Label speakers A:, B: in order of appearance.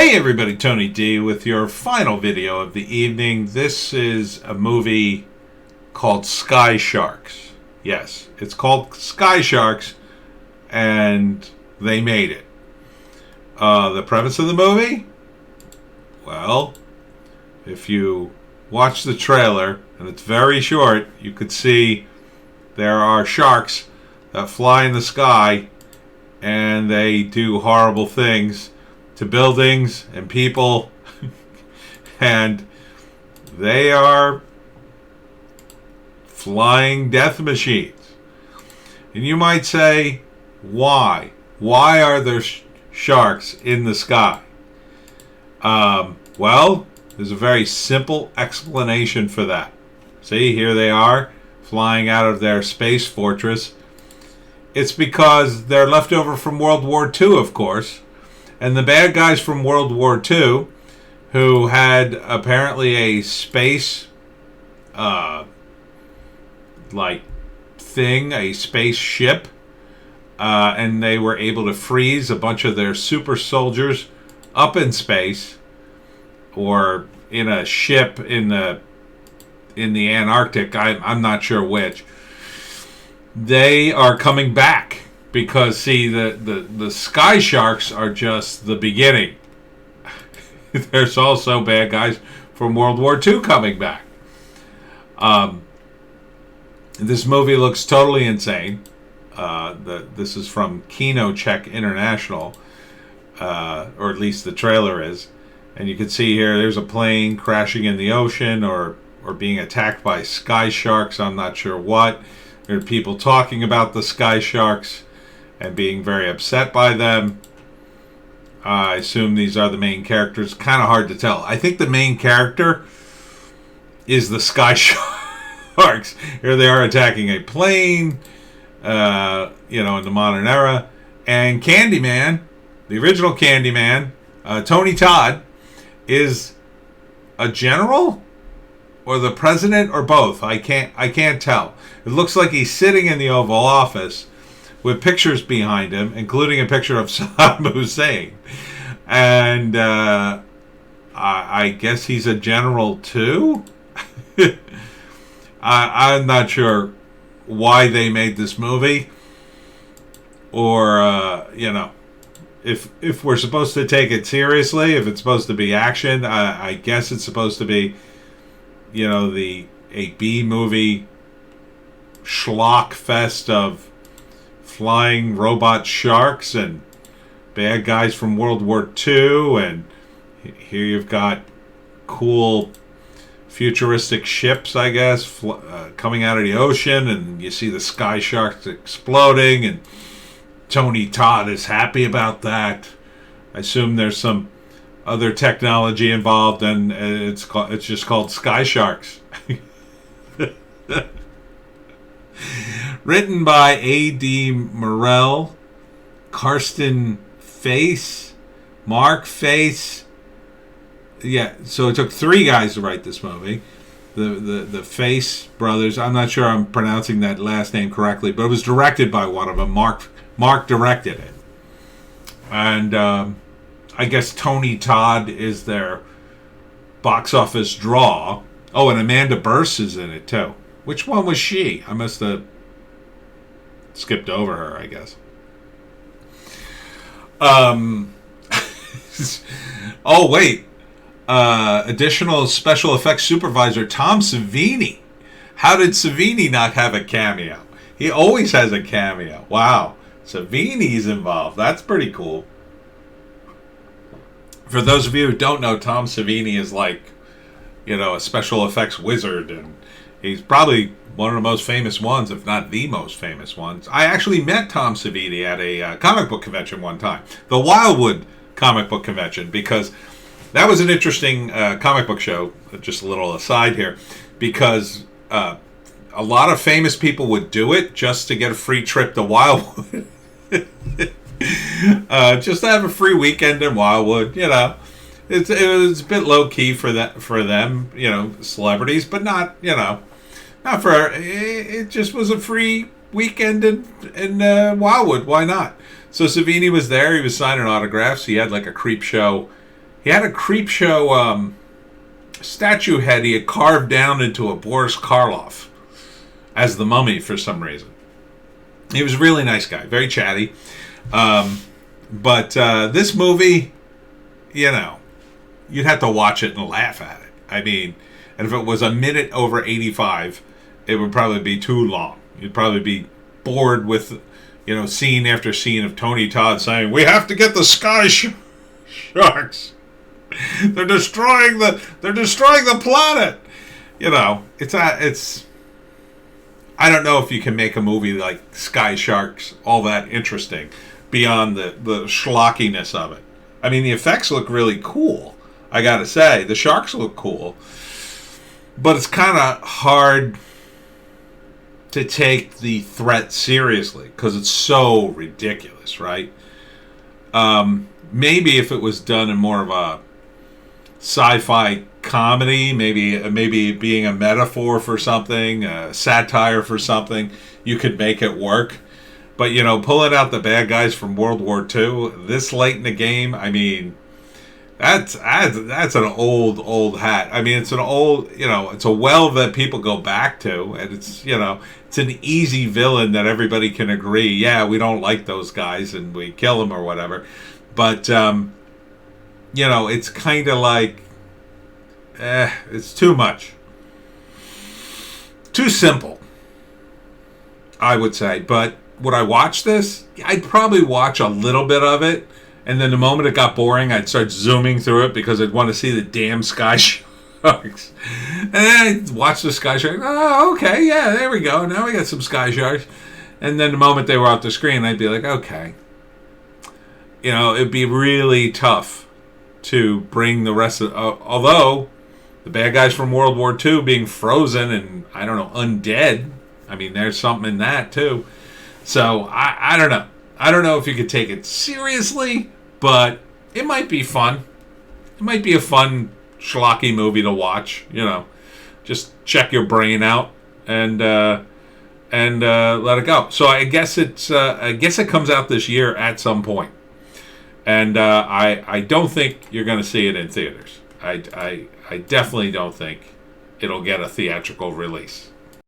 A: Hey everybody, Tony D with your final video of the evening. This is a movie called Sky Sharks. Yes, it's called Sky Sharks, and they made it. The premise of the movie? Well, if you watch the trailer, and it's very short, you could see there are sharks that fly in the sky, and they do horrible things to buildings and people, and they are flying death machines. And you might say, why? Why are there sharks in the sky? Well, there's a very simple explanation for that. See, here they are, flying out of their space fortress. It's because they're left over from World War II, of course. And the bad guys from World War II, who had apparently a space, a spaceship, and they were able to freeze a bunch of their super soldiers up in space, or in a ship in the Antarctic. I'm not sure which. They are coming back. Because, see, the Sky Sharks are just the beginning. There's also bad guys from World War II coming back. This movie looks totally insane. This is from Kino Czech International, or at least the trailer is. And you can see here, there's a plane crashing in the ocean or being attacked by Sky Sharks. I'm not sure what. There are people talking about the Sky Sharks and being very upset by them. I assume these are the main characters. Kind of hard to tell. I think the main character is the Sky Sharks. Here they are attacking a plane, in the modern era. And Candyman, the original Candyman, Tony Todd, is a general or the president or both. I can't tell. It looks like he's sitting in the Oval Office with pictures behind him, including a picture of Saddam Hussein. And I guess he's a general too? I'm not sure why they made this movie. Or, if we're supposed to take it seriously, if it's supposed to be action, I guess it's supposed to be, a B-movie schlock fest of flying robot sharks and bad guys from World War II, and here you've got cool futuristic ships, I guess, coming out of the ocean, and you see the Sky Sharks exploding, and Tony Todd is happy about that. I assume there's some other technology involved, and it's just called Sky Sharks. Written by A.D. Morell, Karsten Face, Mark Face. Yeah, so it took three guys to write this movie. The Face brothers. I'm not sure I'm pronouncing that last name correctly, but it was directed by one of them. Mark directed it. And I guess Tony Todd is their box office draw. Oh, and Amanda Burse is in it, too. Which one was she? I must have skipped over her, I guess. Oh, wait. Additional special effects supervisor Tom Savini. How did Savini not have a cameo? He always has a cameo. Wow. Savini's involved. That's pretty cool. For those of you who don't know, Tom Savini is like, a special effects wizard, and he's probably one of the most famous ones, if not the most famous ones. I actually met Tom Savini at a comic book convention one time, the Wildwood comic book convention, because that was an interesting comic book show. Just a little aside here, because a lot of famous people would do it just to get a free trip to Wildwood. Just to have a free weekend in Wildwood, It was a bit low key for them, celebrities, but not for. It just was a free weekend in Wildwood. Why not? So Savini was there. He was signing autographs. He had like a creep show He had a creep show statue head he had carved down into a Boris Karloff as the mummy for some reason. He was a really nice guy, very chatty. But this movie, you know, you'd have to watch it and laugh at it. I mean, and if it was a minute over 85, it would probably be too long. You'd probably be bored with, you know, scene after scene of Tony Todd saying, "We have to get the sky sharks. They're destroying the planet." You know, it's I don't know if you can make a movie like Sky Sharks all that interesting beyond the schlockiness of it. I mean, the effects look really cool. I gotta say, the sharks look cool, but it's kind of hard to take the threat seriously because it's so ridiculous, right? Maybe if it was done in more of a sci-fi comedy, maybe being a metaphor for something, a satire for something, you could make it work. But, you know, pulling out the bad guys from World War II this late in the game, I mean, that's an old hat. I mean, it's an old, you know, it's a well that people go back to, and it's, you know, it's an easy villain that everybody can agree, yeah, we don't like those guys and we kill them or whatever. But, you know, it's kind of like, it's too much. Too simple, I would say. But would I watch this? I'd probably watch a little bit of it. And then the moment it got boring, I'd start zooming through it because I'd want to see the damn sky sharks. And then I'd watch the sky sharks. Oh, okay, yeah, there we go. Now we got some sky sharks. And then the moment they were off the screen, I'd be like, okay. You know, it'd be really tough to bring the rest of... although, the bad guys from World War II being frozen and, I don't know, undead. I mean, there's something in that, too. So, I don't know. I don't know if you could take it seriously, but it might be fun. It might be a fun, schlocky movie to watch. You know, just check your brain out and let it go. So I guess it comes out this year at some point, and I don't think you're going to see it in theaters. I definitely don't think it'll get a theatrical release.